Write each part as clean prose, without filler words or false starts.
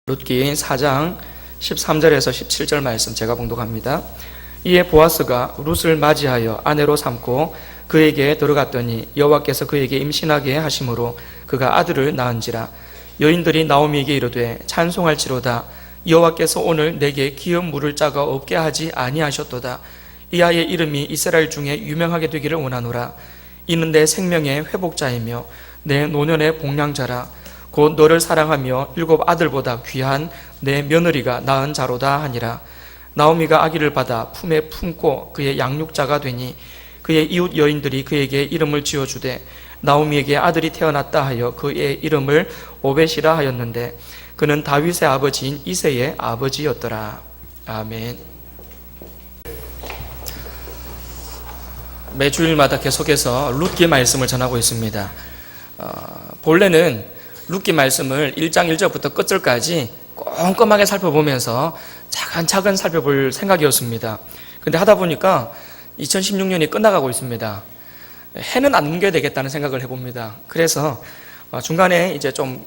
룻기 4장 13절에서 17절 말씀 제가 봉독합니다. 이에 보아스가 룻을 맞이하여 아내로 삼고 그에게 들어갔더니 여호와께서 그에게 임신하게 하심으로 그가 아들을 낳은지라. 여인들이 나오미에게 이르되 찬송할지로다. 여호와께서 오늘 내게 기업 물을 자가 없게 하지 아니하셨도다. 이 아이의 이름이 이스라엘 중에 유명하게 되기를 원하노라. 이는 내 생명의 회복자이며 내 노년의 복량자라. 곧 너를 사랑하며 7 아들보다 귀한 내 며느리가 낳은 자로다 하니라. 나오미가 아기를 받아 품에 품고 그의 양육자가 되니 그의 이웃 여인들이 그에게 이름을 지어주되 나오미에게 아들이 태어났다 하여 그의 이름을 오벳이라 하였는데 그는 다윗의 아버지인 이새의 아버지였더라. 아멘. 매주일마다 계속해서 룻기 말씀을 전하고 있습니다. 본래는 룻기 말씀을 1장 1절부터 끝절까지 꼼꼼하게 살펴보면서 차근차근 살펴볼 생각이었습니다. 근데 하다 보니까 2016년이 끝나가고 있습니다. 해는 안 넘겨야 되겠다는 생각을 해봅니다. 그래서 중간에 이제 좀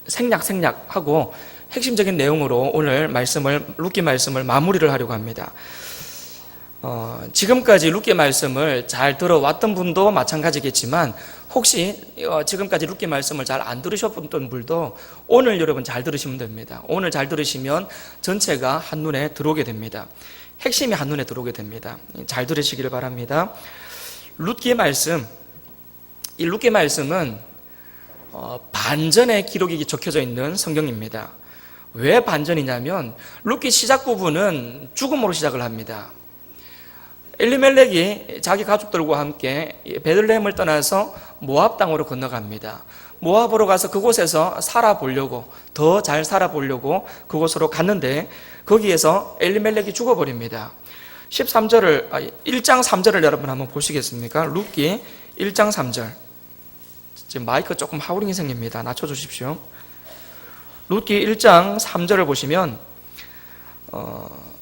생략하고 핵심적인 내용으로 오늘 룻기 말씀을 마무리를 하려고 합니다. 지금까지 룻기 말씀을 잘 들어왔던 분도 마찬가지겠지만 혹시 지금까지 룻기 말씀을 잘 안 들으셨던 분도 오늘 여러분 잘 들으시면 됩니다. 오늘 잘 들으시면 전체가 한눈에 들어오게 됩니다. 핵심이 한눈에 들어오게 됩니다. 잘 들으시기를 바랍니다. 룻기 말씀, 이 룻기 말씀은 반전의 기록이 적혀져 있는 성경입니다. 왜 반전이냐면 룻기 시작 부분은 죽음으로 시작을 합니다. 엘리멜렉이 자기 가족들과 함께 베들레헴을 떠나서 모압 땅으로 건너갑니다. 모압으로 가서 그곳에서 살아보려고, 더 잘 살아보려고 그곳으로 갔는데 거기에서 엘리멜렉이 죽어버립니다. 1장 3절을 여러분 한번 보시겠습니까? 룻기 1장 3절. 지금 마이크 조금 하우링이 생깁니다. 낮춰주십시오. 룻기 1장 3절을 보시면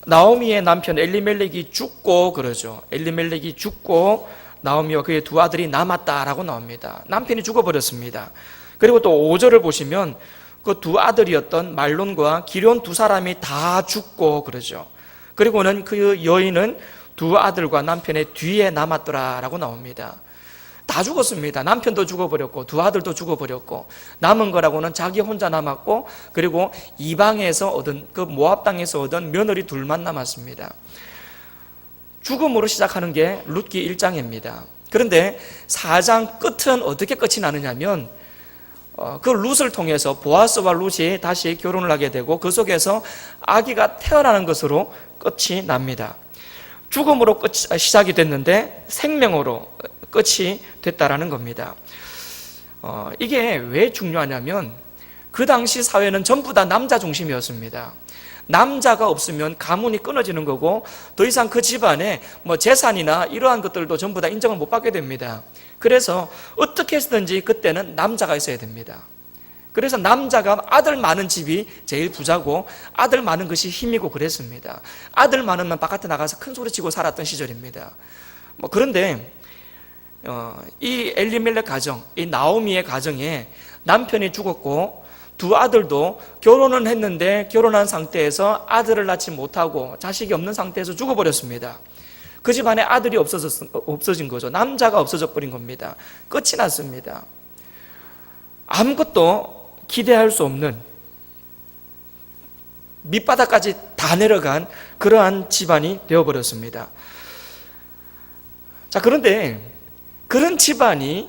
나오미의 남편 엘리멜렉이 죽고 그러죠. 엘리멜렉이 죽고 나오미와 그의 2 아들이 남았다라고 나옵니다. 남편이 죽어버렸습니다. 그리고 또 5절을 보시면 그 2 아들이었던 말론과 기럨 2 사람이 다 죽고 그러죠. 그리고는 그 여인은 2 아들과 남편의 뒤에 남았더라라고 나옵니다. 다 죽었습니다. 남편도 죽어버렸고 2 아들도 죽어버렸고 남은 거라고는 자기 혼자 남았고 그리고 이방에서 얻은 그 모압 땅에서 얻은 며느리 2만 남았습니다. 죽음으로 시작하는 게 룻기 1장입니다. 그런데 4장 끝은 어떻게 끝이 나느냐면 그 룻을 통해서 보아스와 룻이 다시 결혼을 하게 되고 그 속에서 아기가 태어나는 것으로 끝이 납니다. 죽음으로 시작이 됐는데 생명으로 끝이 됐다라는 겁니다. 이게 왜 중요하냐면 그 당시 사회는 전부 다 남자 중심이었습니다. 남자가 없으면 가문이 끊어지는 거고 더 이상 그 집안에 재산이나 이러한 것들도 전부 다 인정을 못 받게 됩니다. 그래서 어떻게 해서든지 그때는 남자가 있어야 됩니다. 그래서 남자가 아들 많은 집이 제일 부자고 아들 많은 것이 힘이고 그랬습니다. 아들 많으면 바깥에 나가서 큰 소리 치고 살았던 시절입니다. 그런데 이 엘리멜렉 가정, 이 나오미의 가정에 남편이 죽었고 2 아들도 결혼은 했는데 결혼한 상태에서 아들을 낳지 못하고 자식이 없는 상태에서 죽어버렸습니다. 그 집안에 아들이 없어진 거죠. 남자가 없어져 버린 겁니다. 끝이 났습니다. 아무것도 기대할 수 없는 밑바닥까지 다 내려간 그러한 집안이 되어버렸습니다. 자, 그런데 그런 집안이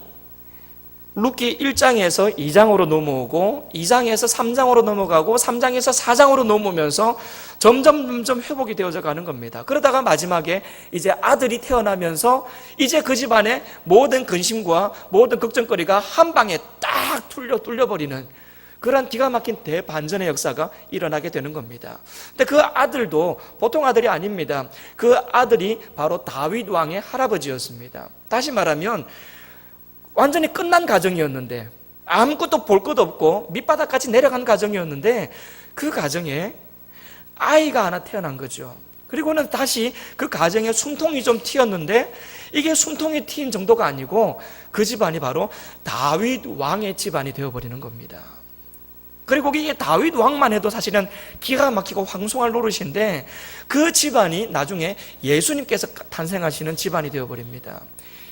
룻기 1장에서 2장으로 넘어오고 2장에서 3장으로 넘어가고 3장에서 4장으로 넘어오면서 점점 회복이 되어져 가는 겁니다. 그러다가 마지막에 이제 아들이 태어나면서 이제 그 집안의 모든 근심과 모든 걱정거리가 한 방에 딱 뚫려버리는 그런 기가 막힌 대반전의 역사가 일어나게 되는 겁니다. 근데 그 아들도 보통 아들이 아닙니다. 그 아들이 바로 다윗 왕의 할아버지였습니다. 다시 말하면 완전히 끝난 가정이었는데 아무것도 볼 것 없고 밑바닥까지 내려간 가정이었는데 그 가정에 아이가 하나 태어난 거죠. 그리고는 다시 그 가정에 숨통이 좀 튀었는데 이게 숨통이 튑 정도가 아니고 그 집안이 바로 다윗 왕의 집안이 되어버리는 겁니다. 그리고 이게 다윗 왕만 해도 사실은 기가 막히고 황송할 노릇인데 그 집안이 나중에 예수님께서 탄생하시는 집안이 되어버립니다.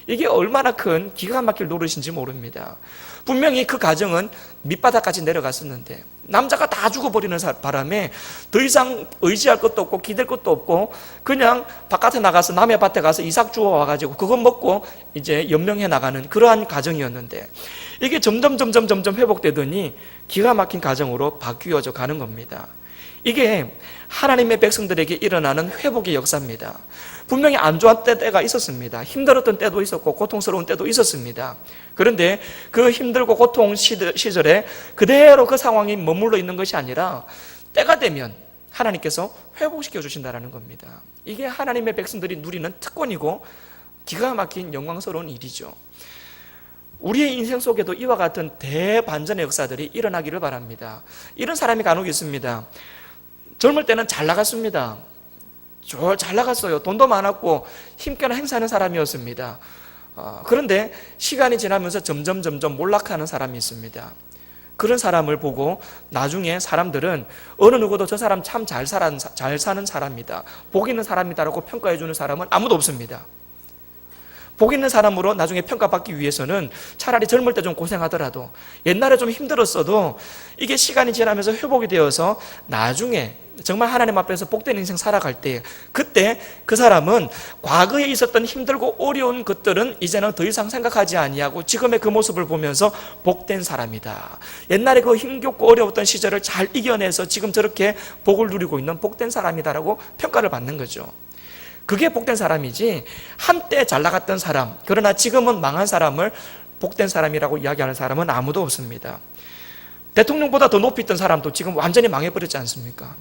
이게 얼마나 큰 기가 막힐 노릇인지 모릅니다. 분명히 그 가정은 밑바닥까지 내려갔었는데 남자가 다 죽어버리는 바람에 더 이상 의지할 것도 없고 기댈 것도 없고 그냥 바깥에 나가서 남의 밭에 가서 이삭 주워 와가지고 그거 먹고 이제 연명해 나가는 그러한 가정이었는데 이게 점점 회복되더니 기가 막힌 가정으로 바뀌어져 가는 겁니다. 이게 하나님의 백성들에게 일어나는 회복의 역사입니다. 분명히 안 좋았던 때가 있었습니다. 힘들었던 때도 있었고 고통스러운 때도 있었습니다. 그런데 그 힘들고 고통 시절에 그대로 그 상황이 머물러 있는 것이 아니라 때가 되면 하나님께서 회복시켜 주신다는 겁니다. 이게 하나님의 백성들이 누리는 특권이고 기가 막힌 영광스러운 일이죠. 우리의 인생 속에도 이와 같은 대반전의 역사들이 일어나기를 바랍니다. 이런 사람이 간혹 있습니다. 젊을 때는 잘 나갔습니다. 잘 나갔어요. 돈도 많았고 힘께나 행사하는 사람이었습니다. 그런데 시간이 지나면서 점점 몰락하는 사람이 있습니다. 그런 사람을 보고 나중에 사람들은 어느 누구도 저 사람 참 잘 사는 사람이다, 복 있는 사람이다라고 평가해 주는 사람은 아무도 없습니다. 복 있는 사람으로 나중에 평가받기 위해서는 차라리 젊을 때 좀 고생하더라도 옛날에 좀 힘들었어도 이게 시간이 지나면서 회복이 되어서 나중에 정말 하나님 앞에서 복된 인생 살아갈 때 그때 그 사람은 과거에 있었던 힘들고 어려운 것들은 이제는 더 이상 생각하지 아니하고 지금의 그 모습을 보면서 복된 사람이다, 옛날에 그 힘겹고 어려웠던 시절을 잘 이겨내서 지금 저렇게 복을 누리고 있는 복된 사람이다라고 평가를 받는 거죠. 그게 복된 사람이지 한때 잘 나갔던 사람 그러나 지금은 망한 사람을 복된 사람이라고 이야기하는 사람은 아무도 없습니다. 대통령보다 더 높이 있던 사람도 지금 완전히 망해버렸지 않습니까?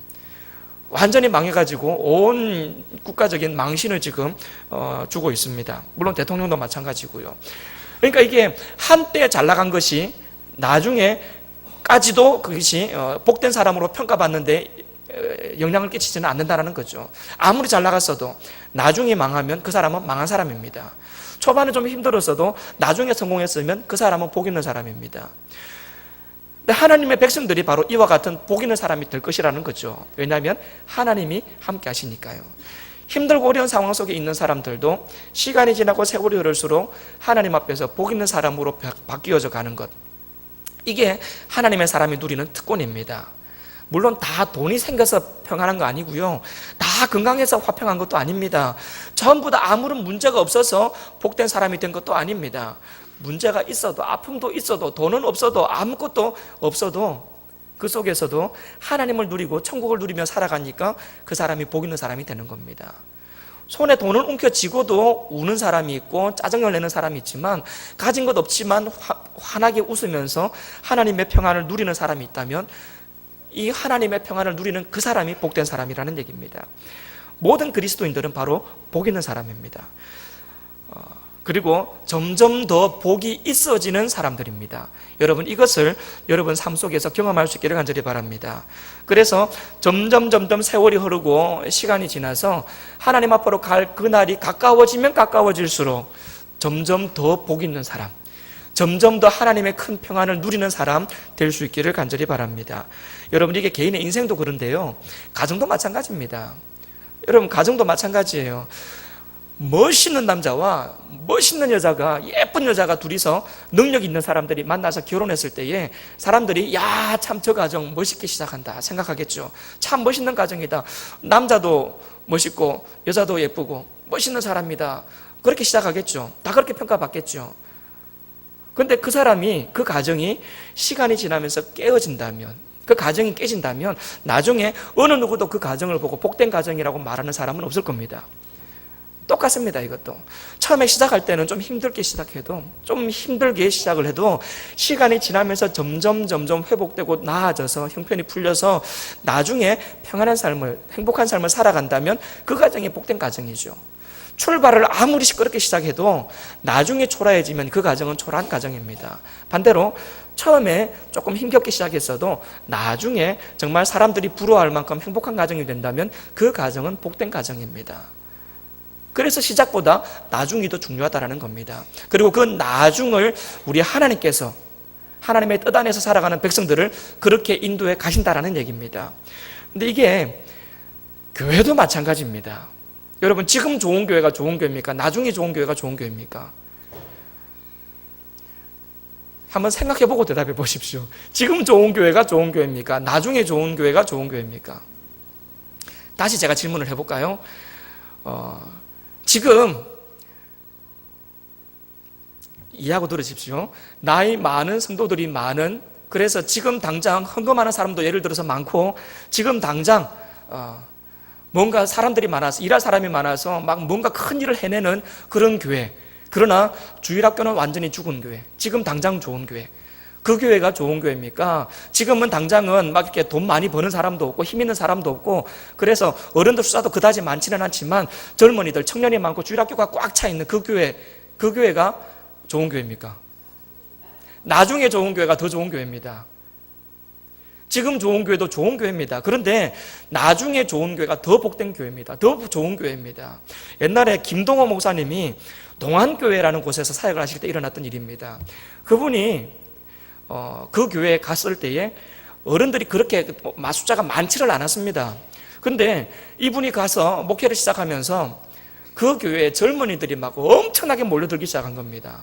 완전히 망해가지고 온 국가적인 망신을 지금 주고 있습니다. 물론 대통령도 마찬가지고요. 그러니까 이게 한때 잘 나간 것이 나중에까지도 그것이 복된 사람으로 평가받는데 영향을 끼치지는 않는다는 거죠. 아무리 잘 나갔어도 나중에 망하면 그 사람은 망한 사람입니다. 초반에 좀 힘들었어도 나중에 성공했으면 그 사람은 복 있는 사람입니다. 근데 하나님의 백성들이 바로 이와 같은 복 있는 사람이 될 것이라는 거죠. 왜냐하면 하나님이 함께 하시니까요. 힘들고 어려운 상황 속에 있는 사람들도 시간이 지나고 세월이 흐를수록 하나님 앞에서 복 있는 사람으로 바뀌어져 가는 것, 이게 하나님의 사람이 누리는 특권입니다. 물론 다 돈이 생겨서 평안한 거 아니고요, 다 건강해서 화평한 것도 아닙니다. 전부 다 아무런 문제가 없어서 복된 사람이 된 것도 아닙니다. 문제가 있어도, 아픔도 있어도, 돈은 없어도, 아무것도 없어도 그 속에서도 하나님을 누리고 천국을 누리며 살아가니까 그 사람이 복 있는 사람이 되는 겁니다. 손에 돈을 움켜쥐고도 우는 사람이 있고 짜증을 내는 사람이 있지만, 가진 것 없지만 환하게 웃으면서 하나님의 평안을 누리는 사람이 있다면 이 하나님의 평안을 누리는 그 사람이 복된 사람이라는 얘기입니다. 모든 그리스도인들은 바로 복 있는 사람입니다. 그리고 점점 더 복이 있어지는 사람들입니다. 여러분, 이것을 여러분 삶 속에서 경험할 수 있기를 간절히 바랍니다. 그래서 점점 세월이 흐르고 시간이 지나서 하나님 앞으로 갈 그날이 가까워지면 가까워질수록 점점 더 복 있는 사람, 점점 더 하나님의 큰 평안을 누리는 사람 될 수 있기를 간절히 바랍니다. 여러분, 이게 개인의 인생도 그런데요, 가정도 마찬가지입니다. 여러분, 가정도 마찬가지예요. 멋있는 남자와 멋있는 여자가, 예쁜 여자가 둘이서 능력 있는 사람들이 만나서 결혼했을 때에 사람들이 야, 참 저 가정 멋있게 시작한다 생각하겠죠. 참 멋있는 가정이다, 남자도 멋있고 여자도 예쁘고 멋있는 사람이다, 그렇게 시작하겠죠. 다 그렇게 평가받겠죠. 그런데 그 사람이, 그 가정이 시간이 지나면서 깨어진다면, 그 가정이 깨진다면 나중에 어느 누구도 그 가정을 보고 복된 가정이라고 말하는 사람은 없을 겁니다. 똑같습니다. 이것도 처음에 시작할 때는 좀 힘들게 시작해도, 좀 힘들게 시작을 해도 시간이 지나면서 점점 회복되고 나아져서 형편이 풀려서 나중에 평안한 삶을, 행복한 삶을 살아간다면 그 가정이 복된 가정이죠. 출발을 아무리 시끄럽게 시작해도 나중에 초라해지면 그 가정은 초라한 가정입니다. 반대로 처음에 조금 힘겹게 시작했어도 나중에 정말 사람들이 부러워할 만큼 행복한 가정이 된다면 그 가정은 복된 가정입니다. 그래서 시작보다 나중이 더 중요하다는 겁니다. 그리고 그 나중을 우리 하나님께서 하나님의 뜻 안에서 살아가는 백성들을 그렇게 인도해 가신다라는 얘기입니다. 근데 이게 교회도 마찬가지입니다. 여러분, 지금 좋은 교회가 좋은 교회입니까? 나중에 좋은 교회가 좋은 교회입니까? 한번 생각해보고 대답해 보십시오. 지금 좋은 교회가 좋은 교회입니까? 나중에 좋은 교회가 좋은 교회입니까? 다시 제가 질문을 해볼까요? 지금 이해하고 들으십시오. 나이 많은 성도들이 많은, 그래서 지금 당장 헌금하는 사람도 예를 들어서 많고, 지금 당장 뭔가 사람들이 많아서, 일할 사람이 많아서 막 뭔가 큰 일을 해내는 그런 교회. 그러나 주일학교는 완전히 죽은 교회. 지금 당장 좋은 교회. 그 교회가 좋은 교회입니까? 지금은 당장은 막 이렇게 돈 많이 버는 사람도 없고 힘 있는 사람도 없고, 그래서 어른들 숫자도 그다지 많지는 않지만 젊은이들, 청년이 많고 주일학교가 꽉 차 있는 그 교회가 좋은 교회입니까? 나중에 좋은 교회가 더 좋은 교회입니다. 지금 좋은 교회도 좋은 교회입니다. 그런데 나중에 좋은 교회가 더 복된 교회입니다. 더 좋은 교회입니다. 옛날에 김동호 목사님이 동안교회라는 곳에서 사역을 하실 때 일어났던 일입니다. 그분이 그 교회에 갔을 때에 어른들이 그렇게 숫자가 많지를 않았습니다. 그런데 이분이 가서 목회를 시작하면서 그 교회에 젊은이들이 막 엄청나게 몰려들기 시작한 겁니다.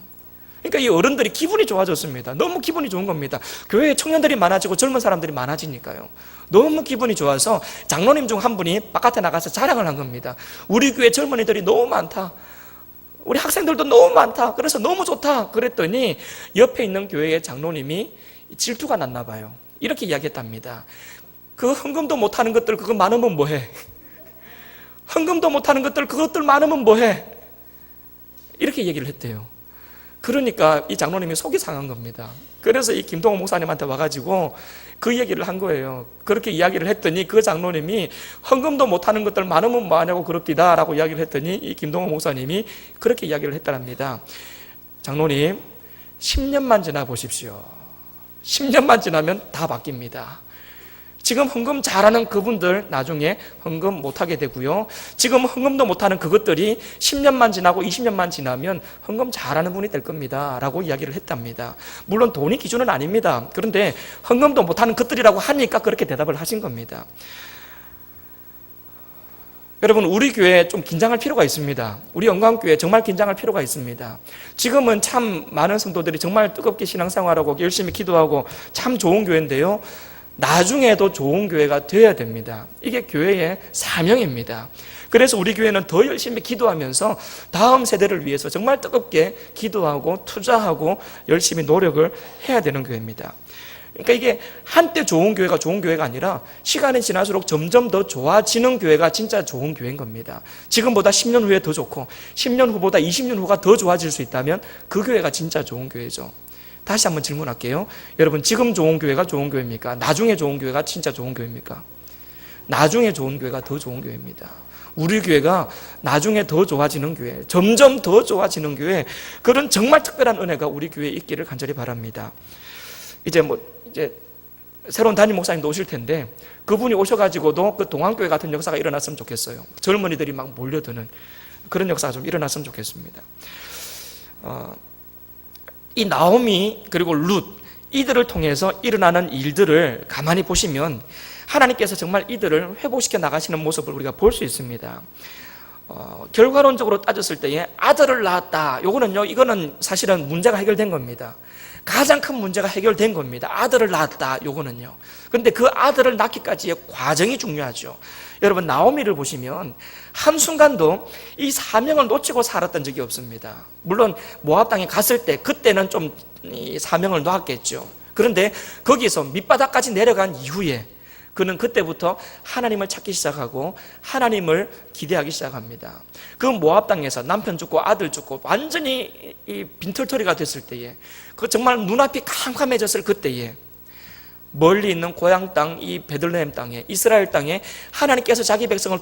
그러니까 이 어른들이 기분이 좋아졌습니다. 너무 기분이 좋은 겁니다. 교회에 청년들이 많아지고 젊은 사람들이 많아지니까요. 너무 기분이 좋아서 장로님 중 한 분이 바깥에 나가서 자랑을 한 겁니다. 우리 교회 젊은이들이 너무 많다. 우리 학생들도 너무 많다. 그래서 너무 좋다. 그랬더니 옆에 있는 교회의 장로님이 질투가 났나 봐요. 이렇게 이야기했답니다. 그 헌금도 못하는 것들 그거 많으면 뭐해? 헌금도 못하는 것들 그것들 많으면 뭐해? 이렇게 얘기를 했대요. 그러니까 이 장로님이 속이 상한 겁니다. 그래서 이 김동호 목사님한테 와가지고 그 얘기를 한 거예요. 그렇게 이야기를 했더니 그 장로님이 헌금도 못하는 것들 많으면 뭐하냐고 그럽디다 라고 이야기를 했더니 이 김동호 목사님이 그렇게 이야기를 했다랍니다. 장로님, 10년만 지나 보십시오. 10년만 지나면 다 바뀝니다. 지금 헌금 잘하는 그분들 나중에 헌금 못하게 되고요. 지금 헌금도 못하는 그것들이 10년만 지나고 20년만 지나면 헌금 잘하는 분이 될 겁니다 라고 이야기를 했답니다. 물론 돈이 기준은 아닙니다. 그런데 헌금도 못하는 것들이라고 하니까 그렇게 대답을 하신 겁니다. 여러분, 우리 교회에 좀 긴장할 필요가 있습니다. 우리 영광교회 정말 긴장할 필요가 있습니다. 지금은 참 많은 성도들이 정말 뜨겁게 신앙생활하고 열심히 기도하고 참 좋은 교회인데요, 나중에도 좋은 교회가 되어야 됩니다. 이게 교회의 사명입니다. 그래서 우리 교회는 더 열심히 기도하면서 다음 세대를 위해서 정말 뜨겁게 기도하고 투자하고 열심히 노력을 해야 되는 교회입니다. 그러니까 이게 한때 좋은 교회가 아니라 시간이 지날수록 점점 더 좋아지는 교회가 진짜 좋은 교회인 겁니다. 지금보다 10년 후에 더 좋고 10년 후보다 20년 후가 더 좋아질 수 있다면 그 교회가 진짜 좋은 교회죠. 다시 한번 질문할게요. 여러분, 지금 좋은 교회가 좋은 교회입니까? 나중에 좋은 교회가 진짜 좋은 교회입니까? 나중에 좋은 교회가 더 좋은 교회입니다. 우리 교회가 나중에 더 좋아지는 교회, 점점 더 좋아지는 교회, 그런 정말 특별한 은혜가 우리 교회에 있기를 간절히 바랍니다. 이제 새로운 담임 목사님도 오실 텐데 그분이 오셔가지고도 그 동안교회 같은 역사가 일어났으면 좋겠어요. 젊은이들이 막 몰려드는 그런 역사가 좀 일어났으면 좋겠습니다. 이 나오미 그리고 룻, 이들을 통해서 일어나는 일들을 가만히 보시면 하나님께서 정말 이들을 회복시켜 나가시는 모습을 우리가 볼 수 있습니다. 결과론적으로 따졌을 때에 아들을 낳았다. 이거는 사실은 문제가 해결된 겁니다. 가장 큰 문제가 해결된 겁니다. 아들을 낳았다. 요거는요. 그런데 그 아들을 낳기까지의 과정이 중요하죠. 여러분, 나오미를 보시면 한순간도 이 사명을 놓치고 살았던 적이 없습니다. 물론 모압 땅에 갔을 때 그때는 좀 이 사명을 놓았겠죠. 그런데 거기서 밑바닥까지 내려간 이후에 그는 그때부터 하나님을 찾기 시작하고 하나님을 기대하기 시작합니다. 그 모압 땅에서 남편 죽고 아들 죽고 완전히 이 빈털터리가 됐을 때에, 그 정말 눈앞이 캄캄해졌을 그때에 멀리 있는 고향 땅, 이 베들레헴 땅에, 이스라엘 땅에 하나님께서 자기 백성을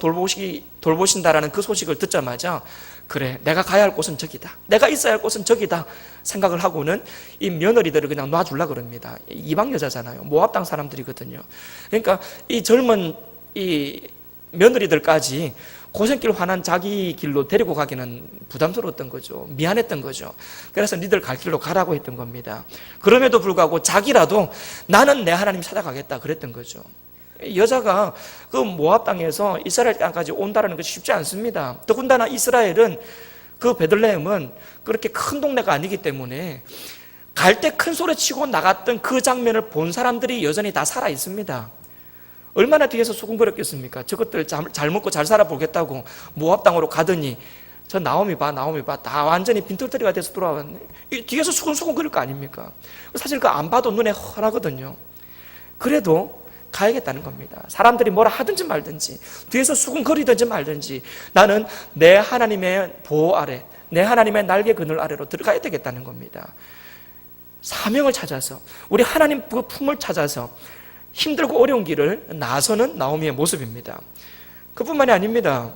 돌보신다라는 그 소식을 듣자마자, 그래, 내가 가야 할 곳은 저기다, 내가 있어야 할 곳은 저기다 생각을 하고는 이 며느리들을 그냥 놔주려고 그럽니다. 이방 여자잖아요. 모압 땅 사람들이거든요. 그러니까 이 젊은 이 며느리들까지 고생길 화난 자기 길로 데리고 가기는 부담스러웠던 거죠. 미안했던 거죠. 그래서 니들 갈 길로 가라고 했던 겁니다. 그럼에도 불구하고 자기라도 나는 내 하나님 찾아가겠다 그랬던 거죠. 여자가 그 모압 땅에서 이스라엘 땅까지 온다는 것이 쉽지 않습니다. 더군다나 이스라엘은 그 베들레헴은 그렇게 큰 동네가 아니기 때문에 갈 때 큰 소리 치고 나갔던 그 장면을 본 사람들이 여전히 다 살아 있습니다. 얼마나 뒤에서 수군거렸겠습니까? 저것들 잘 먹고 잘 살아보겠다고 모압 땅으로 가더니 저 나오미 봐 다 완전히 빈털터리가 돼서 돌아왔네. 뒤에서 수군거릴 거 아닙니까? 사실 그 안 봐도 눈에 훤하거든요. 그래도 가야겠다는 겁니다. 사람들이 뭐라 하든지 말든지 뒤에서 수군거리든지 말든지 나는 내 하나님의 보호 아래, 내 하나님의 날개 그늘 아래로 들어가야 되겠다는 겁니다. 사명을 찾아서, 우리 하나님 그 품을 찾아서 힘들고 어려운 길을 나서는 나오미의 모습입니다. 그뿐만이 아닙니다.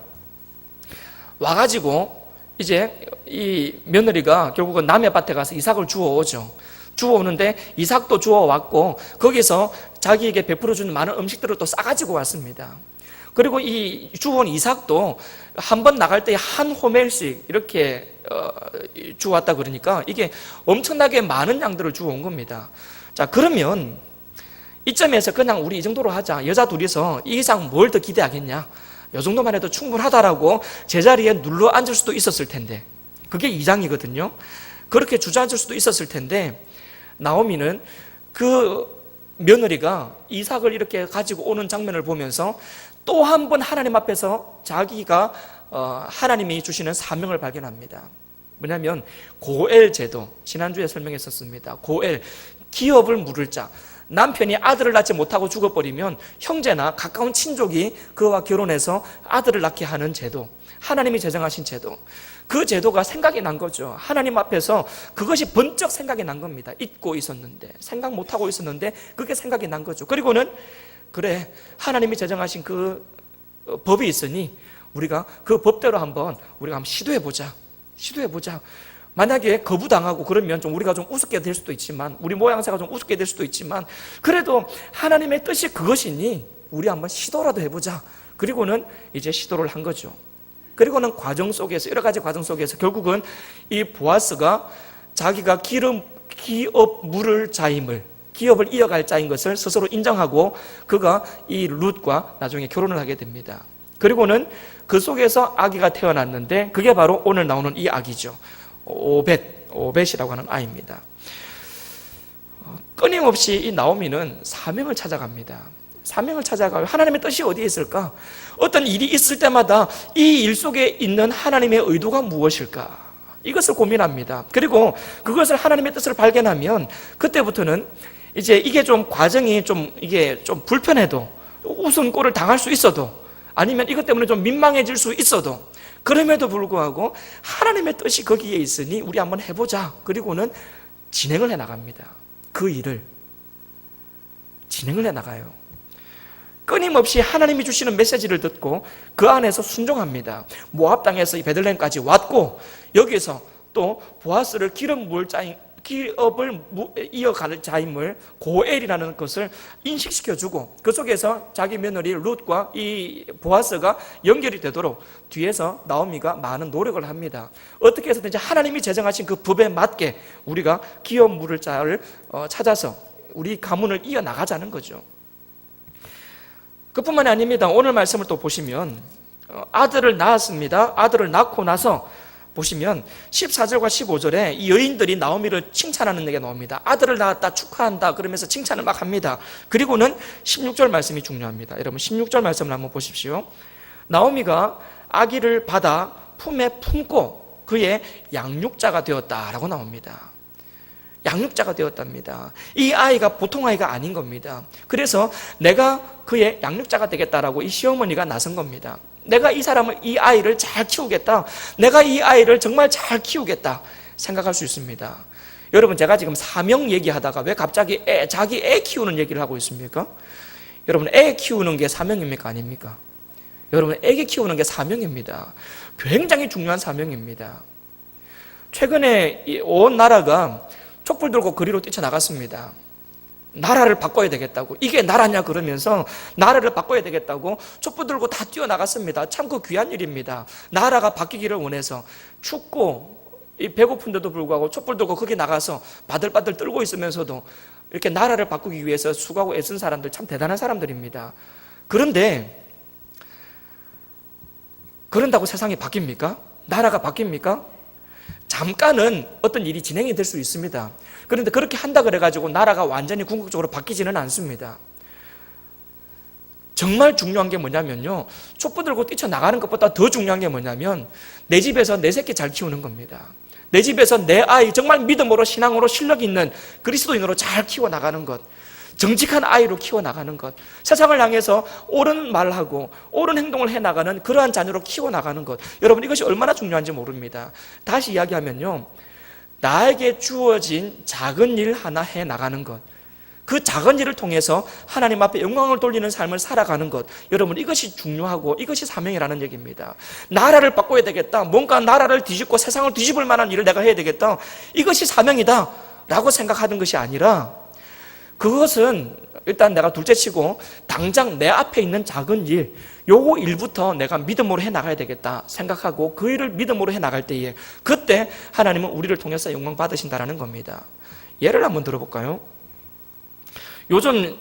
와가지고 이제 이 며느리가 결국은 남의 밭에 가서 이삭을 주워오죠. 주워오는데 이삭도 주워왔고 거기서 자기에게 베풀어주는 많은 음식들을 또 싸가지고 왔습니다. 그리고 이 주워온 이삭도 한 번 나갈 때 한 호멜씩 이렇게 주워왔다 그러니까 이게 엄청나게 많은 양들을 주워온 겁니다. 자, 그러면 이점에서 그냥 우리 이 정도로 하자. 여자 둘이서 이 이상 뭘 더 기대하겠냐. 이 정도만 해도 충분하다라고 제자리에 눌러 앉을 수도 있었을 텐데, 그게 2장이거든요. 그렇게 주저앉을 수도 있었을 텐데 나오미는 그 며느리가 이삭을 이렇게 가지고 오는 장면을 보면서 또 한 번 하나님 앞에서 자기가 하나님이 주시는 사명을 발견합니다. 뭐냐면 고엘 제도, 지난주에 설명했었습니다. 고엘, 기업을 물을 자. 남편이 아들을 낳지 못하고 죽어버리면 형제나 가까운 친족이 그와 결혼해서 아들을 낳게 하는 제도, 하나님이 제정하신 제도. 그 제도가 생각이 난 거죠. 하나님 앞에서 그것이 번쩍 생각이 난 겁니다. 잊고 있었는데, 생각 못하고 있었는데 그게 생각이 난 거죠. 그리고는 그래, 하나님이 제정하신 그 법이 있으니 우리가 그 법대로 한번 시도해보자. 만약에 거부당하고 그러면 우리가 좀 우습게 될 수도 있지만, 우리 모양새가 좀 우습게 될 수도 있지만, 그래도 하나님의 뜻이 그것이니 우리 한번 시도라도 해보자. 그리고는 이제 시도를 한 거죠. 그리고는 과정 속에서, 여러 가지 과정 속에서 결국은 이 보아스가 자기가 기업 물을 자임을, 기업을 이어갈 자인 것을 스스로 인정하고 그가 이 룻과 나중에 결혼을 하게 됩니다. 그리고는 그 속에서 아기가 태어났는데 그게 바로 오늘 나오는 이 아기죠. 오벳이라고 하는 아이입니다. 끊임없이 이 나오미는 사명을 찾아갑니다. 사명을 찾아가요. 하나님의 뜻이 어디에 있을까? 어떤 일이 있을 때마다 이 일 속에 있는 하나님의 의도가 무엇일까? 이것을 고민합니다. 그리고 그것을 하나님의 뜻을 발견하면 그때부터는 이제 이게 좀 과정이 이게 좀 불편해도, 우선꼴을 당할 수 있어도, 아니면 이것 때문에 좀 민망해질 수 있어도, 그럼에도 불구하고 하나님의 뜻이 거기에 있으니 우리 한번 해보자. 그리고는 진행을 해나갑니다. 그 일을 진행을 해나가요. 끊임없이 하나님이 주시는 메시지를 듣고 그 안에서 순종합니다. 모압 땅에서 이 베들레헴까지 왔고, 여기서 또 보아스를 기업을 이어갈 자임을, 고엘이라는 것을 인식시켜주고 그 속에서 자기 며느리 룻과 이 보아스가 연결이 되도록 뒤에서 나오미가 많은 노력을 합니다. 어떻게 해서든지 하나님이 제정하신 그 법에 맞게 우리가 기업 물을 자를 찾아서 우리 가문을 이어나가자는 거죠. 그뿐만이 아닙니다. 오늘 말씀을 또 보시면 아들을 낳았습니다. 아들을 낳고 나서 보시면 14절과 15절에 이 여인들이 나오미를 칭찬하는 얘기가 나옵니다. 아들을 낳았다, 축하한다 그러면서 칭찬을 막 합니다. 그리고는 16절 말씀이 중요합니다. 여러분 16절 말씀을 한번 보십시오. 나오미가 아기를 받아 품에 품고 그의 양육자가 되었다라고 나옵니다. 양육자가 되었답니다. 이 아이가 보통 아이가 아닌 겁니다. 그래서 내가 그의 양육자가 되겠다라고 이 시어머니가 나선 겁니다. 내가 이 아이를 잘 키우겠다. 내가 이 아이를 정말 잘 키우겠다 생각할 수 있습니다. 여러분, 제가 지금 사명 얘기하다가 왜 갑자기 자기 애 키우는 얘기를 하고 있습니까? 여러분, 애 키우는 게 사명입니까? 아닙니까? 여러분, 애기 키우는 게 사명입니다. 굉장히 중요한 사명입니다. 최근에 온 나라가 촛불 들고 거리로 뛰쳐나갔습니다. 나라를 바꿔야 되겠다고. 이게 나라냐 그러면서 나라를 바꿔야 되겠다고 촛불 들고 다 뛰어나갔습니다. 참 그 귀한 일입니다. 나라가 바뀌기를 원해서 춥고 이 배고픈데도 불구하고 촛불 들고 거기 나가서 바들바들 떨고 있으면서도 이렇게 나라를 바꾸기 위해서 수고하고 애쓴 사람들 참 대단한 사람들입니다. 그런데 그런다고 세상이 바뀝니까? 나라가 바뀝니까? 잠깐은 어떤 일이 진행이 될 수 있습니다. 그런데 그렇게 한다 그래가지고 나라가 완전히 궁극적으로 바뀌지는 않습니다. 정말 중요한 게 뭐냐면요, 촛불 들고 뛰쳐나가는 것보다 더 중요한 게 뭐냐면 내 집에서 내 새끼 잘 키우는 겁니다. 내 집에서 내 아이 정말 믿음으로 신앙으로 실력 있는 그리스도인으로 잘 키워나가는 것, 정직한 아이로 키워나가는 것, 세상을 향해서 옳은 말하고 옳은 행동을 해나가는 그러한 자녀로 키워나가는 것, 여러분 이것이 얼마나 중요한지 모릅니다. 다시 이야기하면요, 나에게 주어진 작은 일 하나 해나가는 것, 그 작은 일을 통해서 하나님 앞에 영광을 돌리는 삶을 살아가는 것, 여러분 이것이 중요하고 이것이 사명이라는 얘기입니다. 나라를 바꿔야 되겠다, 뭔가 나라를 뒤집고 세상을 뒤집을 만한 일을 내가 해야 되겠다, 이것이 사명이다 라고 생각하는 것이 아니라, 그것은 일단 내가 둘째치고 당장 내 앞에 있는 작은 일, 요거 일부터 내가 믿음으로 해나가야 되겠다 생각하고 그 일을 믿음으로 해나갈 때에 그때 하나님은 우리를 통해서 영광 받으신다는 겁니다. 예를 한번 들어볼까요? 요즘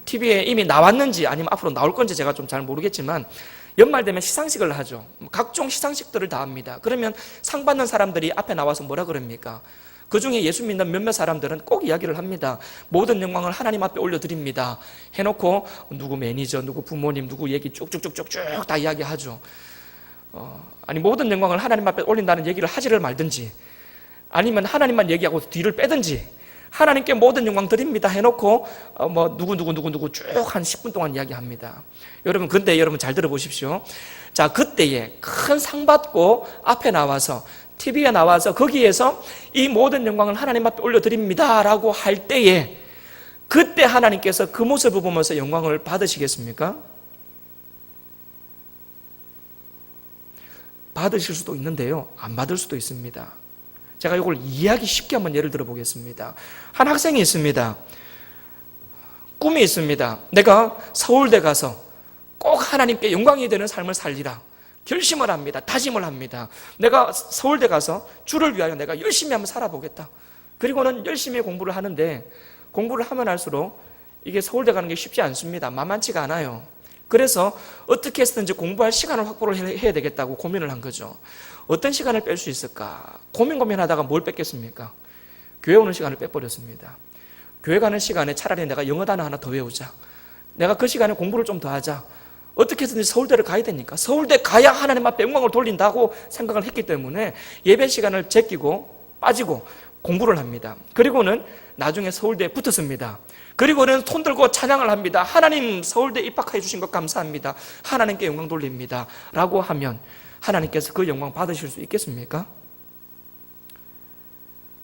TV에 이미 나왔는지 아니면 앞으로 나올 건지 제가 좀 잘 모르겠지만 연말 되면 시상식을 하죠. 각종 시상식들을 다 합니다. 그러면 상 받는 사람들이 앞에 나와서 뭐라 그럽니까? 그 중에 예수 믿는 몇몇 사람들은 꼭 이야기를 합니다. 모든 영광을 하나님 앞에 올려드립니다 해놓고 누구 매니저, 누구 부모님, 누구 얘기 쭉쭉쭉쭉쭉 다 이야기하죠. 아니 모든 영광을 하나님 앞에 올린다는 얘기를 하지를 말든지, 아니면 하나님만 얘기하고 뒤를 빼든지, 하나님께 모든 영광 드립니다 해놓고 누구 쭉 한 10분 동안 이야기합니다. 여러분, 근데 여러분 잘 들어보십시오. 자, 그때에 큰 상 받고 앞에 나와서 TV에 나와서 거기에서 이 모든 영광을 하나님 앞에 올려드립니다 라고 할 때에 그때 하나님께서 그 모습을 보면서 영광을 받으시겠습니까? 받으실 수도 있는데요, 안 받을 수도 있습니다. 제가 이걸 이해하기 쉽게 한번 예를 들어 보겠습니다. 한 학생이 있습니다. 꿈이 있습니다. 내가 서울대 가서 꼭 하나님께 영광이 되는 삶을 살리라 결심을 합니다. 다짐을 합니다. 내가 서울대 가서 주를 위하여 내가 열심히 한번 살아보겠다. 그리고는 열심히 공부를 하는데 공부를 하면 할수록 이게 서울대 가는 게 쉽지 않습니다. 만만치가 않아요. 그래서 어떻게 해서든지 공부할 시간을 확보를 해야 되겠다고 고민을 한 거죠. 어떤 시간을 뺄 수 있을까? 고민하다가 뭘 뺐겠습니까? 교회 오는 시간을 빼버렸습니다. 교회 가는 시간에 차라리 내가 영어 단어 하나 더 외우자, 내가 그 시간에 공부를 좀 더 하자, 어떻게 해서든지 서울대를 가야 되니까 서울대 가야 하나님 앞에 영광을 돌린다고 생각을 했기 때문에 예배 시간을 제끼고 빠지고 공부를 합니다. 그리고는 나중에 서울대에 붙었습니다. 그리고는 손 들고 찬양을 합니다. 하나님, 서울대 입학해 주신 것 감사합니다, 하나님께 영광 돌립니다 라고 하면 하나님께서 그 영광 받으실 수 있겠습니까?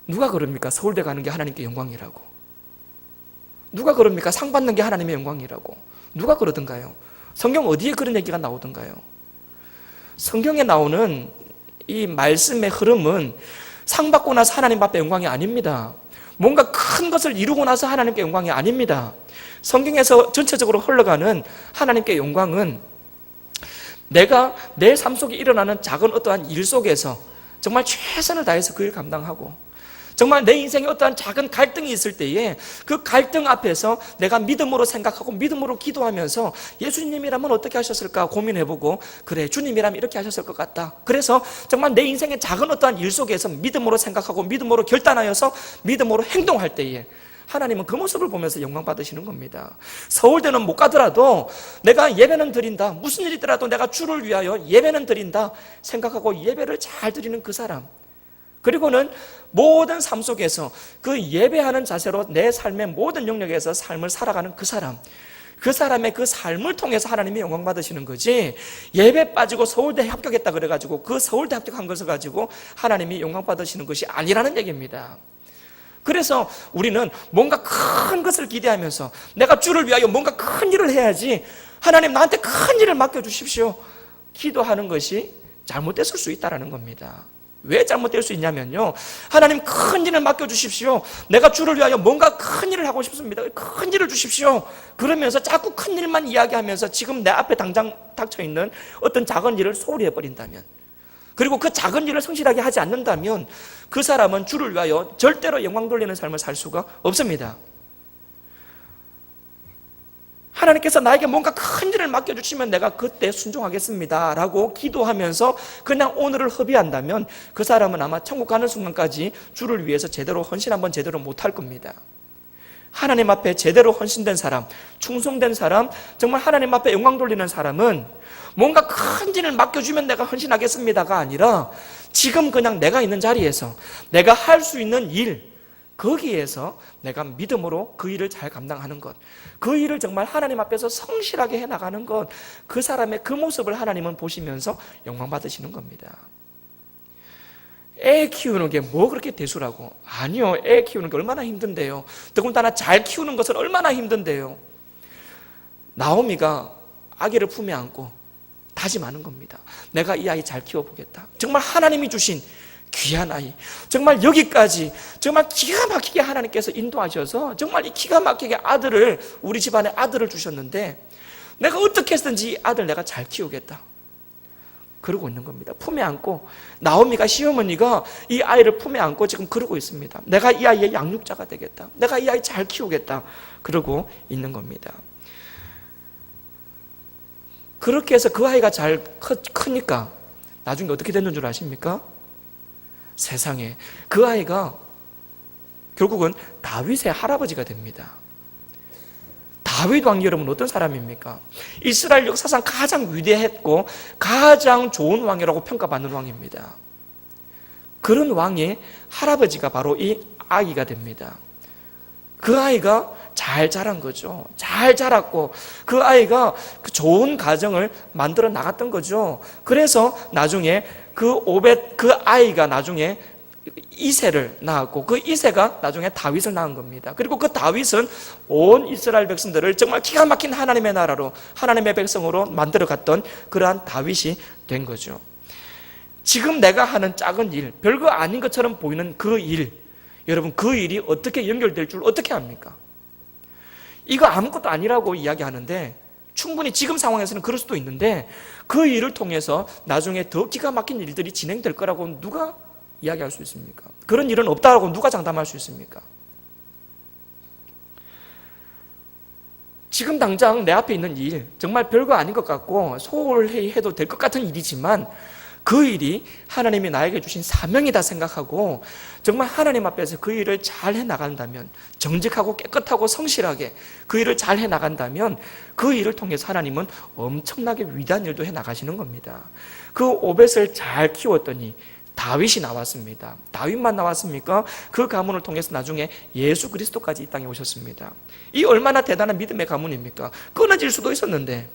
누가 그럽니까? 서울대 가는 게 하나님께 영광이라고. 누가 그럽니까? 상 받는 게 하나님의 영광이라고. 누가 그러던가요? 성경 어디에 그런 얘기가 나오던가요? 성경에 나오는 이 말씀의 흐름은 상 받고 나서 하나님 앞에 영광이 아닙니다. 뭔가 큰 것을 이루고 나서 하나님께 영광이 아닙니다. 성경에서 전체적으로 흘러가는 하나님께 영광은 내가 내 삶 속에 일어나는 작은 어떠한 일 속에서 정말 최선을 다해서 그 일을 감당하고, 정말 내 인생에 어떠한 작은 갈등이 있을 때에 그 갈등 앞에서 내가 믿음으로 생각하고 믿음으로 기도하면서 예수님이라면 어떻게 하셨을까 고민해보고, 그래 주님이라면 이렇게 하셨을 것 같다. 그래서 정말 내 인생의 작은 어떠한 일 속에서 믿음으로 생각하고 믿음으로 결단하여서 믿음으로 행동할 때에 하나님은 그 모습을 보면서 영광 받으시는 겁니다. 서울대는 못 가더라도 내가 예배는 드린다, 무슨 일이 있더라도 내가 주를 위하여 예배는 드린다 생각하고 예배를 잘 드리는 그 사람, 그리고는 모든 삶 속에서 그 예배하는 자세로 내 삶의 모든 영역에서 삶을 살아가는 그 사람, 그 사람의 그 삶을 통해서 하나님이 영광 받으시는 거지, 예배 빠지고 서울대 합격했다 그래가지고 그 서울대 합격한 것을 가지고 하나님이 영광 받으시는 것이 아니라는 얘기입니다. 그래서 우리는 뭔가 큰 것을 기대하면서 내가 주를 위하여 뭔가 큰 일을 해야지, 하나님 나한테 큰 일을 맡겨주십시오 기도하는 것이 잘못됐을 수 있다는 겁니다. 왜 잘못될 수 있냐면요, 하나님 큰 일을 맡겨주십시오. 내가 주를 위하여 뭔가 큰 일을 하고 싶습니다. 큰 일을 주십시오. 그러면서 자꾸 큰 일만 이야기하면서 지금 내 앞에 당장 닥쳐있는 어떤 작은 일을 소홀히 해버린다면, 그리고 그 작은 일을 성실하게 하지 않는다면 그 사람은 주를 위하여 절대로 영광 돌리는 삶을 살 수가 없습니다. 하나님께서 나에게 뭔가 큰 일을 맡겨주시면 내가 그때 순종하겠습니다 라고 기도하면서 그냥 오늘을 허비한다면 그 사람은 아마 천국 가는 순간까지 주를 위해서 제대로 헌신 한번 제대로 못할 겁니다. 하나님 앞에 제대로 헌신된 사람, 충성된 사람, 정말 하나님 앞에 영광 돌리는 사람은 뭔가 큰 일을 맡겨주면 내가 헌신하겠습니다가 아니라 지금 그냥 내가 있는 자리에서 내가 할 수 있는 일, 거기에서 내가 믿음으로 그 일을 잘 감당하는 것, 그 일을 정말 하나님 앞에서 성실하게 해나가는 것, 그 사람의 그 모습을 하나님은 보시면서 영광 받으시는 겁니다. 애 키우는 게 뭐 그렇게 대수라고? 아니요, 애 키우는 게 얼마나 힘든데요. 더군다나 잘 키우는 것은 얼마나 힘든데요. 나오미가 아기를 품에 안고 다짐하는 겁니다. 내가 이 아이 잘 키워보겠다. 정말 하나님이 주신 귀한 아이, 정말 여기까지 정말 기가 막히게 하나님께서 인도하셔서 정말 이 기가 막히게 아들을, 우리 집안에 아들을 주셨는데 내가 어떻게 해서든지 이 아들 내가 잘 키우겠다 그러고 있는 겁니다. 품에 안고, 나오미가, 시어머니가 이 아이를 품에 안고 지금 그러고 있습니다. 내가 이 아이의 양육자가 되겠다, 내가 이 아이 잘 키우겠다 그러고 있는 겁니다. 그렇게 해서 그 아이가 잘 크니까 나중에 어떻게 됐는 줄 아십니까? 세상에, 그 아이가 결국은 다윗의 할아버지가 됩니다. 다윗 왕이 여러분 어떤 사람입니까? 이스라엘 역사상 가장 위대했고 가장 좋은 왕이라고 평가받는 왕입니다. 그런 왕의 할아버지가 바로 이 아기가 됩니다. 그 아이가 잘 자란 거죠. 잘 자랐고 그 아이가 그 좋은 가정을 만들어 나갔던 거죠. 그래서 나중에 그 아이가 나중에 이새를 낳았고 그 이새가 나중에 다윗을 낳은 겁니다. 그리고 그 다윗은 온 이스라엘 백성들을 정말 기가 막힌 하나님의 나라로, 하나님의 백성으로 만들어 갔던 그러한 다윗이 된 거죠. 지금 내가 하는 작은 일, 별거 아닌 것처럼 보이는 그 일, 여러분 그 일이 어떻게 연결될 줄 어떻게 압니까? 이거 아무것도 아니라고 이야기하는데 충분히 지금 상황에서는 그럴 수도 있는데 그 일을 통해서 나중에 더 기가 막힌 일들이 진행될 거라고 누가 이야기할 수 있습니까? 그런 일은 없다고 누가 장담할 수 있습니까? 지금 당장 내 앞에 있는 일, 정말 별거 아닌 것 같고 소홀히 해도 될 것 같은 일이지만 그 일이 하나님이 나에게 주신 사명이다 생각하고 정말 하나님 앞에서 그 일을 잘 해나간다면, 정직하고 깨끗하고 성실하게 그 일을 잘 해나간다면 그 일을 통해서 하나님은 엄청나게 위대한 일도 해나가시는 겁니다. 그 오벳을 잘 키웠더니 다윗이 나왔습니다. 다윗만 나왔습니까? 그 가문을 통해서 나중에 예수 그리스도까지 이 땅에 오셨습니다. 이 얼마나 대단한 믿음의 가문입니까? 끊어질 수도 있었는데,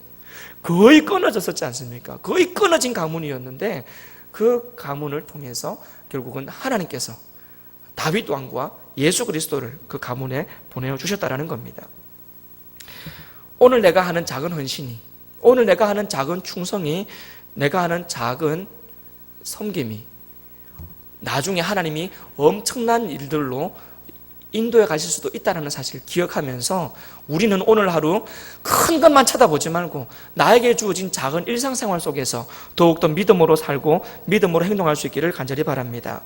거의 끊어졌었지 않습니까? 거의 끊어진 가문이었는데 그 가문을 통해서 결국은 하나님께서 다윗 왕과 예수 그리스도를 그 가문에 보내주셨다는 겁니다. 오늘 내가 하는 작은 헌신이, 오늘 내가 하는 작은 충성이, 내가 하는 작은 섬김이 나중에 하나님이 엄청난 일들로 인도에 가실 수도 있다는 사실을 기억하면서 우리는 오늘 하루 큰 것만 쳐다보지 말고 나에게 주어진 작은 일상생활 속에서 더욱더 믿음으로 살고 믿음으로 행동할 수 있기를 간절히 바랍니다.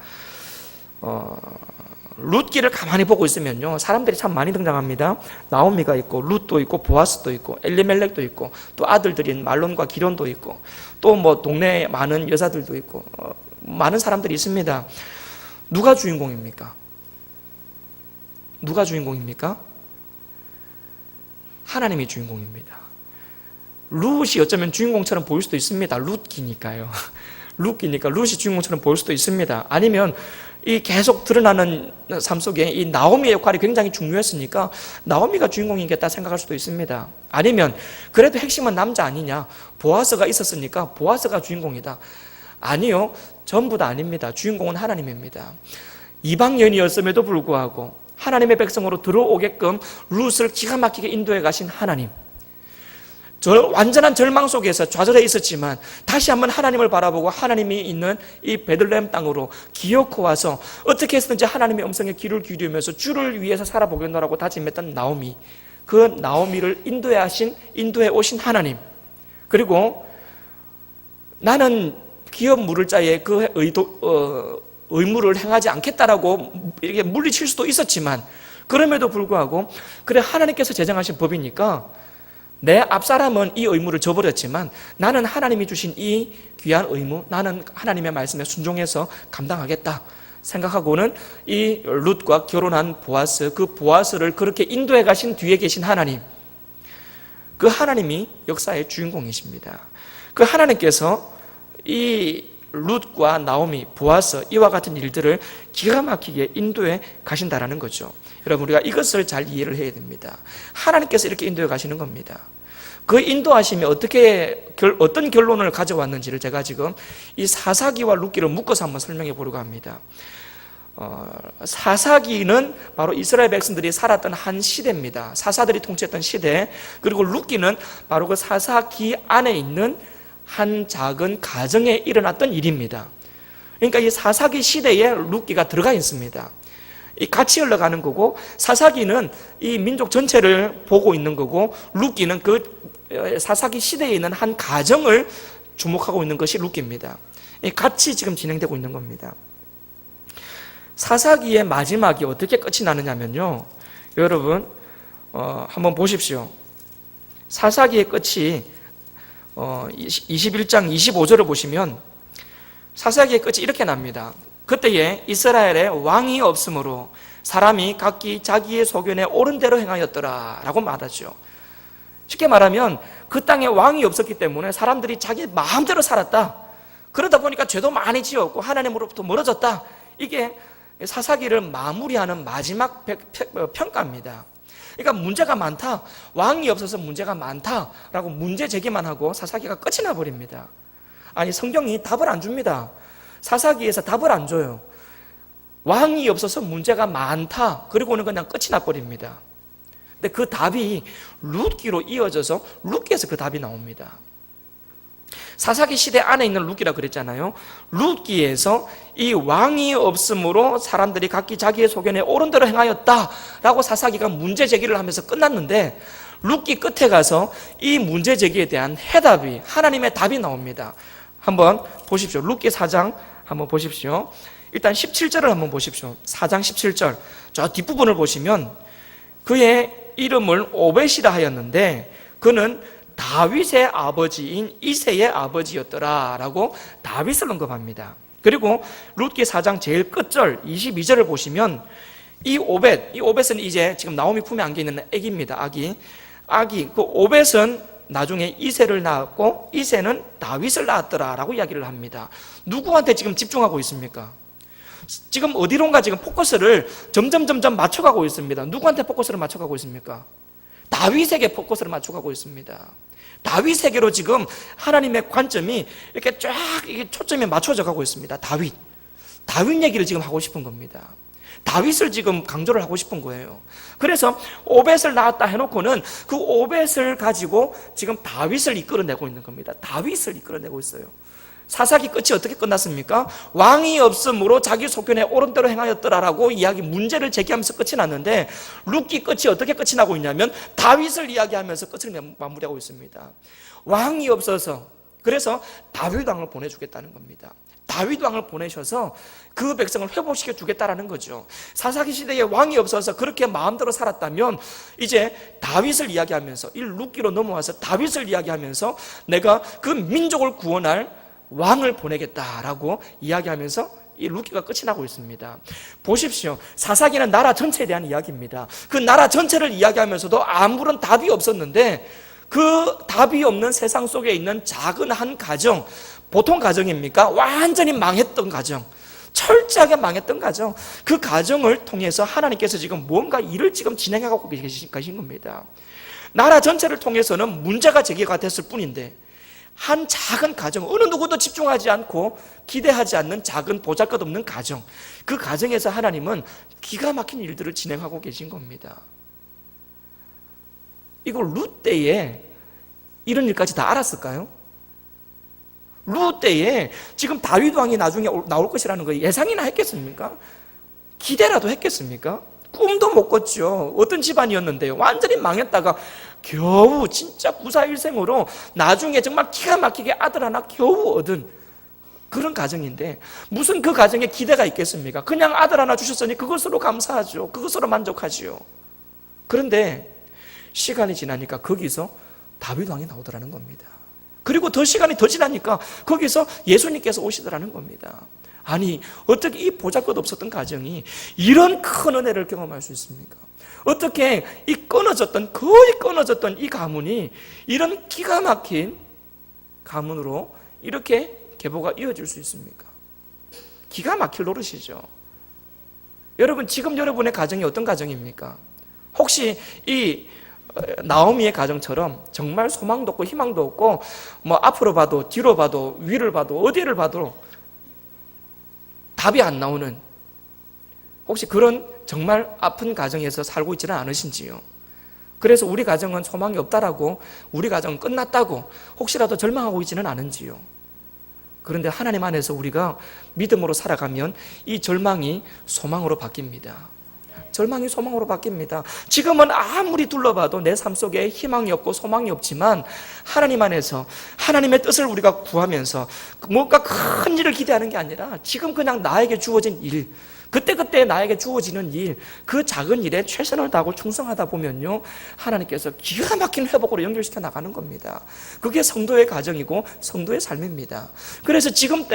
룻기를 가만히 보고 있으면요, 사람들이 참 많이 등장합니다. 나오미가 있고 룻도 있고 보아스도 있고 엘리멜렉도 있고 또 아들들인 말론과 기론도 있고 또 뭐 동네에 많은 여자들도 있고 많은 사람들이 있습니다. 누가 주인공입니까? 누가 주인공입니까? 하나님이 주인공입니다. 룻이 어쩌면 주인공처럼 보일 수도 있습니다. 룻기니까요. 룻기니까 룻이 주인공처럼 보일 수도 있습니다. 아니면 이 계속 드러나는 삶 속에 이 나오미의 역할이 굉장히 중요했으니까 나오미가 주인공이겠다 생각할 수도 있습니다. 아니면 그래도 핵심은 남자 아니냐, 보아스가 있었으니까 보아스가 주인공이다. 아니요, 전부 다 아닙니다. 주인공은 하나님입니다. 이방인이었음에도 불구하고 하나님의 백성으로 들어오게끔 룻을 기가 막히게 인도해 가신 하나님, 완전한 절망 속에서 좌절해 있었지만 다시 한번 하나님을 바라보고 하나님이 있는 이 베들레헴 땅으로 기어코 와서 어떻게 해서든지 하나님의 음성에 귀를 기울이면서 주를 위해서 살아보겠노라고 다짐했던 나오미, 그 나오미를 인도해 오신 하나님, 그리고 나는 기업 물을 자에 그 의무를 행하지 않겠다라고 이렇게 물리칠 수도 있었지만 그럼에도 불구하고 그래 하나님께서 제정하신 법이니까 내 앞사람은 이 의무를 저버렸지만 나는 하나님이 주신 이 귀한 의무, 나는 하나님의 말씀에 순종해서 감당하겠다 생각하고는 이 룻과 결혼한 보아스, 그 보아스를 그렇게 인도해 가신 뒤에 계신 하나님, 그 하나님이 역사의 주인공이십니다. 그 하나님께서 이 룻과 나오미, 보아스 이와 같은 일들을 기가 막히게 인도해 가신다라는 거죠. 여러분, 우리가 이것을 잘 이해를 해야 됩니다. 하나님께서 이렇게 인도해 가시는 겁니다. 그 인도하심이 어떤 결론을 가져왔는지를 제가 지금 이 사사기와 룻기를 묶어서 한번 설명해 보려고 합니다. 사사기는 바로 이스라엘 백성들이 살았던 한 시대입니다. 사사들이 통치했던 시대. 그리고 룻기는 바로 그 사사기 안에 있는 한 작은 가정에 일어났던 일입니다. 그러니까 이 사사기 시대에 룻기가 들어가 있습니다. 이 같이 흘러가는 거고, 사사기는 이 민족 전체를 보고 있는 거고, 룻기는 그 사사기 시대에 있는 한 가정을 주목하고 있는 것이 룻기입니다. 같이 지금 진행되고 있는 겁니다. 사사기의 마지막이 어떻게 끝이 나느냐면요, 여러분 한번 보십시오. 사사기의 끝이 21장 25절을 보시면 사사기의 끝이 이렇게 납니다. 그때에 이스라엘에 왕이 없으므로 사람이 각기 자기의 소견에 옳은 대로 행하였더라 라고 말하죠. 쉽게 말하면 그 땅에 왕이 없었기 때문에 사람들이 자기 마음대로 살았다. 그러다 보니까 죄도 많이 지었고 하나님으로부터 멀어졌다. 이게 사사기를 마무리하는 마지막 평가입니다. 그러니까 문제가 많다, 왕이 없어서 문제가 많다라고 문제 제기만 하고 사사기가 끝이 나버립니다. 아니, 성경이 답을 안 줍니다. 사사기에서 답을 안 줘요. 왕이 없어서 문제가 많다, 그리고는 그냥 끝이 나버립니다. 근데 그 답이 룻기로 이어져서 룻기에서 그 답이 나옵니다. 사사기 시대 안에 있는 룻기라 그랬잖아요. 룻기에서 이 왕이 없으므로 사람들이 각기 자기의 소견에 옳은 대로 행하였다라고 사사기가 문제 제기를 하면서 끝났는데, 룻기 끝에 가서 이 문제 제기에 대한 해답이, 하나님의 답이 나옵니다. 한번 보십시오. 룻기 4장 한번 보십시오. 일단 17절을 한번 보십시오. 4장 17절 저 뒷부분을 보시면 그의 이름을 오벳이라 하였는데 그는 다윗의 아버지인 이새의 아버지였더라 라고 다윗을 언급합니다. 그리고 룻기 4장 제일 끝절 22절을 보시면 이 오벳은 이제 지금 나오미 품에 안겨 있는 아기입니다. 아기 그 오벳은 나중에 이새를 낳았고 이새는 다윗을 낳았더라 라고 이야기를 합니다. 누구한테 지금 집중하고 있습니까? 지금 어디론가 지금 포커스를 점점 맞춰가고 있습니다. 누구한테 포커스를 맞춰가고 있습니까? 다윗에게 포커스를 맞춰가고 있습니다. 다윗에게로 지금 하나님의 관점이 이렇게 쫙 이게 초점이 맞춰져 가고 있습니다. 다윗 얘기를 지금 하고 싶은 겁니다. 다윗을 지금 강조를 하고 싶은 거예요. 그래서 오벳을 낳았다 해놓고는 그 오벳을 가지고 지금 다윗을 이끌어내고 있는 겁니다. 다윗을 이끌어내고 있어요. 사사기 끝이 어떻게 끝났습니까? 왕이 없으므로 자기 소견에 옳은 대로 행하였더라라고 문제를 제기하면서 끝이 났는데, 룻기 끝이 어떻게 끝이 나고 있냐면 다윗을 이야기하면서 끝을 마무리하고 있습니다. 왕이 없어서, 그래서 다윗 왕을 보내주겠다는 겁니다. 다윗 왕을 보내셔서 그 백성을 회복시켜 주겠다라는 거죠. 사사기 시대에 왕이 없어서 그렇게 마음대로 살았다면 이제 다윗을 이야기하면서, 이 룻기로 넘어와서 다윗을 이야기하면서 내가 그 민족을 구원할 왕을 보내겠다라고 이야기하면서 이 룻기가 끝이 나고 있습니다. 보십시오. 사사기는 나라 전체에 대한 이야기입니다. 그 나라 전체를 이야기하면서도 아무런 답이 없었는데 그 답이 없는 세상 속에 있는 작은 한 가정, 보통 가정입니까? 완전히 망했던 가정, 철저하게 망했던 가정, 그 가정을 통해서 하나님께서 지금 뭔가 일을 지금 진행하고 계신 겁니다. 나라 전체를 통해서는 문제가 제기가 됐을 뿐인데 한 작은 가정, 어느 누구도 집중하지 않고 기대하지 않는 작은 보잘것없는 가정, 그 가정에서 하나님은 기가 막힌 일들을 진행하고 계신 겁니다. 이거 룻 때에 이런 일까지 다 알았을까요? 루 때에 지금 다윗 왕이 나중에 나올 것이라는 거 예상이나 했겠습니까? 기대라도 했겠습니까? 꿈도 못 꿨죠. 어떤 집안이었는데요, 완전히 망했다가 겨우 진짜 구사일생으로 나중에 정말 기가 막히게 아들 하나 겨우 얻은 그런 가정인데, 무슨 그 가정에 기대가 있겠습니까? 그냥 아들 하나 주셨으니 그것으로 감사하죠. 그것으로 만족하지요. 그런데 시간이 지나니까 거기서 다윗 왕이 나오더라는 겁니다. 그리고 더 시간이 더 지나니까 거기서 예수님께서 오시더라는 겁니다. 아니, 어떻게 이 보잘것없었던 가정이 이런 큰 은혜를 경험할 수 있습니까? 어떻게 이 거의 끊어졌던 이 가문이 이런 기가 막힌 가문으로 이렇게 계보가 이어질 수 있습니까? 기가 막힐 노릇이죠. 여러분, 지금 여러분의 가정이 어떤 가정입니까? 혹시 이 나오미의 가정처럼 정말 소망도 없고 희망도 없고, 뭐 앞으로 봐도 뒤로 봐도 위를 봐도 어디를 봐도 답이 안 나오는, 혹시 그런 정말 아픈 가정에서 살고 있지는 않으신지요? 그래서 우리 가정은 소망이 없다라고, 우리 가정은 끝났다고 혹시라도 절망하고 있지는 않은지요? 그런데 하나님 안에서 우리가 믿음으로 살아가면 이 절망이 소망으로 바뀝니다. 절망이 소망으로 바뀝니다. 지금은 아무리 둘러봐도 내 삶 속에 희망이 없고 소망이 없지만, 하나님 안에서 하나님의 뜻을 우리가 구하면서 뭔가 큰 일을 기대하는 게 아니라 지금 그냥 나에게 주어진 일, 그때그때 나에게 주어지는 일, 그 작은 일에 최선을 다하고 충성하다 보면요, 하나님께서 기가 막힌 회복으로 연결시켜 나가는 겁니다. 그게 성도의 가정이고 성도의 삶입니다. 그래서 지금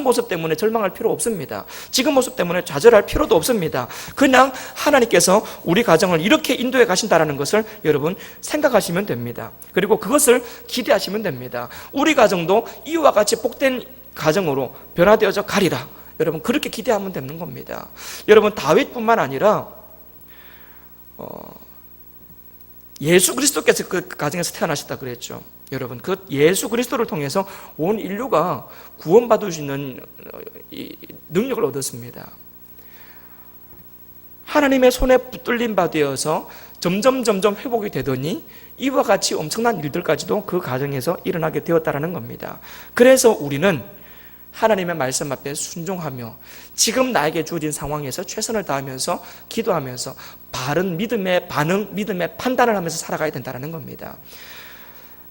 모습 때문에 절망할 필요 없습니다. 지금 모습 때문에 좌절할 필요도 없습니다. 그냥 하나님께서 우리 가정을 이렇게 인도해 가신다는 것을 여러분 생각하시면 됩니다. 그리고 그것을 기대하시면 됩니다. 우리 가정도 이와 같이 복된 가정으로 변화되어져 가리라. 여러분, 그렇게 기대하면 되는 겁니다. 여러분, 다윗뿐만 아니라 예수 그리스도께서 그 가정에서 태어나셨다 그랬죠. 여러분, 그 예수 그리스도를 통해서 온 인류가 구원받을 수 있는 능력을 얻었습니다. 하나님의 손에 붙들린 바 되어서 점점 회복이 되더니 이와 같이 엄청난 일들까지도 그 가정에서 일어나게 되었다는 겁니다. 그래서 우리는 하나님의 말씀 앞에 순종하며 지금 나에게 주어진 상황에서 최선을 다하면서 기도하면서 바른 믿음의 반응, 믿음의 판단을 하면서 살아가야 된다는 겁니다.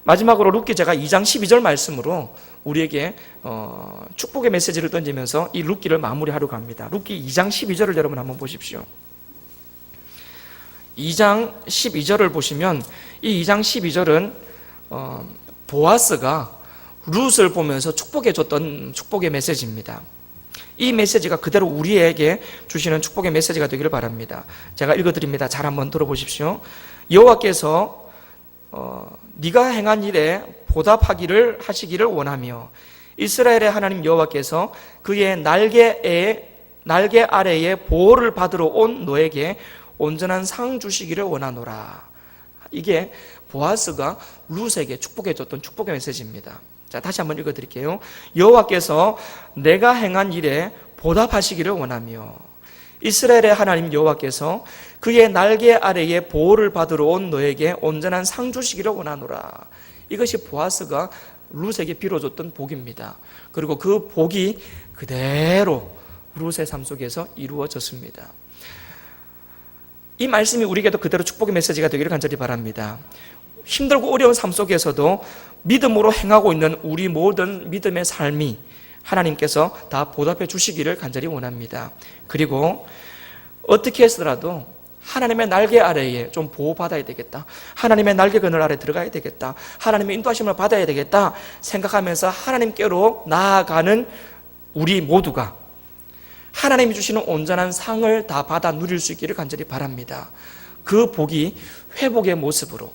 마지막으로 룻기 제가 2장 12절 말씀으로 우리에게 축복의 메시지를 던지면서 이 룻기를 마무리하려고 합니다. 룻기 2장 12절을 여러분 한번 보십시오. 2장 12절을 보시면 이 2장 12절은 보아스가 룻을 보면서 축복해 줬던 축복의 메시지입니다. 이 메시지가 그대로 우리에게 주시는 축복의 메시지가 되기를 바랍니다. 제가 읽어드립니다. 잘 한번 들어보십시오. 여호와께서 네가 행한 일에 보답하기를 하시기를 원하며 이스라엘의 하나님 여호와께서 그의 날개 아래에 보호를 받으러 온 너에게 온전한 상 주시기를 원하노라. 이게 보아스가 룻에게 축복해 줬던 축복의 메시지입니다. 자, 다시 한번 읽어드릴게요. 여호와께서 내가 행한 일에 보답하시기를 원하며 이스라엘의 하나님 여호와께서 그의 날개 아래에 보호를 받으러 온 너에게 온전한 상 주시기를 원하노라. 이것이 보아스가 룻에게 빌어줬던 복입니다. 그리고 그 복이 그대로 룻의 삶 속에서 이루어졌습니다. 이 말씀이 우리에게도 그대로 축복의 메시지가 되기를 간절히 바랍니다. 힘들고 어려운 삶 속에서도 믿음으로 행하고 있는 우리 모든 믿음의 삶이 하나님께서 다 보답해 주시기를 간절히 원합니다. 그리고 어떻게 해서라도 하나님의 날개 아래에 좀 보호받아야 되겠다, 하나님의 날개 그늘 아래 들어가야 되겠다, 하나님의 인도하심을 받아야 되겠다 생각하면서 하나님께로 나아가는 우리 모두가 하나님이 주시는 온전한 상을 다 받아 누릴 수 있기를 간절히 바랍니다. 그 복이 회복의 모습으로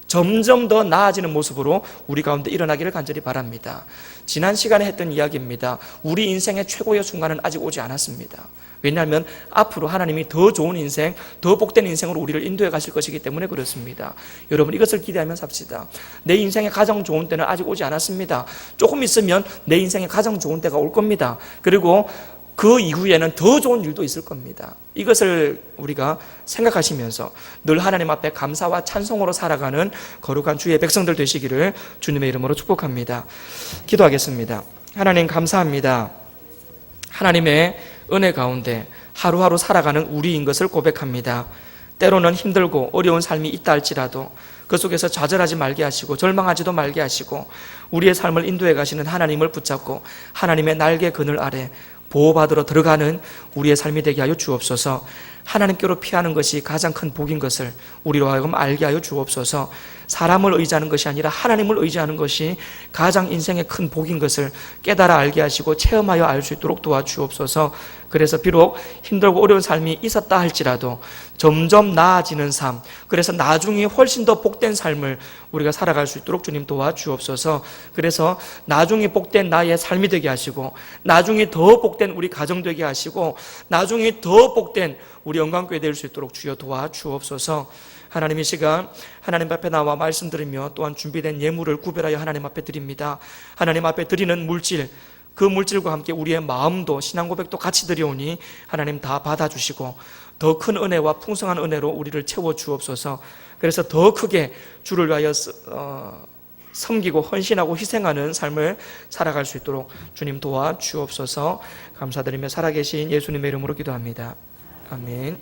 점점 더 나아지는 모습으로 우리 가운데 일어나기를 간절히 바랍니다. 지난 시간에 했던 이야기입니다. 우리 인생의 최고의 순간은 아직 오지 않았습니다. 왜냐하면 앞으로 하나님이 더 좋은 인생, 더 복된 인생으로 우리를 인도해 가실 것이기 때문에 그렇습니다. 여러분, 이것을 기대하며 삽시다. 내 인생의 가장 좋은 때는 아직 오지 않았습니다. 조금 있으면 내 인생의 가장 좋은 때가 올 겁니다. 그리고 그 이후에는 더 좋은 일도 있을 겁니다. 이것을 우리가 생각하시면서 늘 하나님 앞에 감사와 찬송으로 살아가는 거룩한 주의 백성들 되시기를 주님의 이름으로 축복합니다. 기도하겠습니다. 하나님 감사합니다. 하나님의 은혜 가운데 하루하루 살아가는 우리인 것을 고백합니다. 때로는 힘들고 어려운 삶이 있다 할지라도 그 속에서 좌절하지 말게 하시고 절망하지도 말게 하시고 우리의 삶을 인도해 가시는 하나님을 붙잡고 하나님의 날개 그늘 아래 보호받으러 들어가는 우리의 삶이 되게 하여 주옵소서. 하나님께로 피하는 것이 가장 큰 복인 것을 우리로 하여금 알게 하여 주옵소서. 사람을 의지하는 것이 아니라 하나님을 의지하는 것이 가장 인생의 큰 복인 것을 깨달아 알게 하시고 체험하여 알 수 있도록 도와주옵소서. 그래서 비록 힘들고 어려운 삶이 있었다 할지라도 점점 나아지는 삶, 그래서 나중에 훨씬 더 복된 삶을 우리가 살아갈 수 있도록 주님 도와주옵소서. 그래서 나중에 복된 나의 삶이 되게 하시고 나중에 더 복된 우리 가정 되게 하시고 나중에 더 복된 우리 영광교회 될 수 있도록 주여 도와주옵소서. 하나님 이 시간 하나님 앞에 나와 말씀드리며 또한 준비된 예물을 구별하여 하나님 앞에 드립니다. 하나님 앞에 드리는 물질, 그 물질과 함께 우리의 마음도 신앙 고백도 같이 드려오니 하나님 다 받아주시고 더 큰 은혜와 풍성한 은혜로 우리를 채워 주옵소서. 그래서 더 크게 주를 위하여 섬기고 헌신하고 희생하는 삶을 살아갈 수 있도록 주님 도와주옵소서. 감사드리며 살아계신 예수님의 이름으로 기도합니다. 아멘.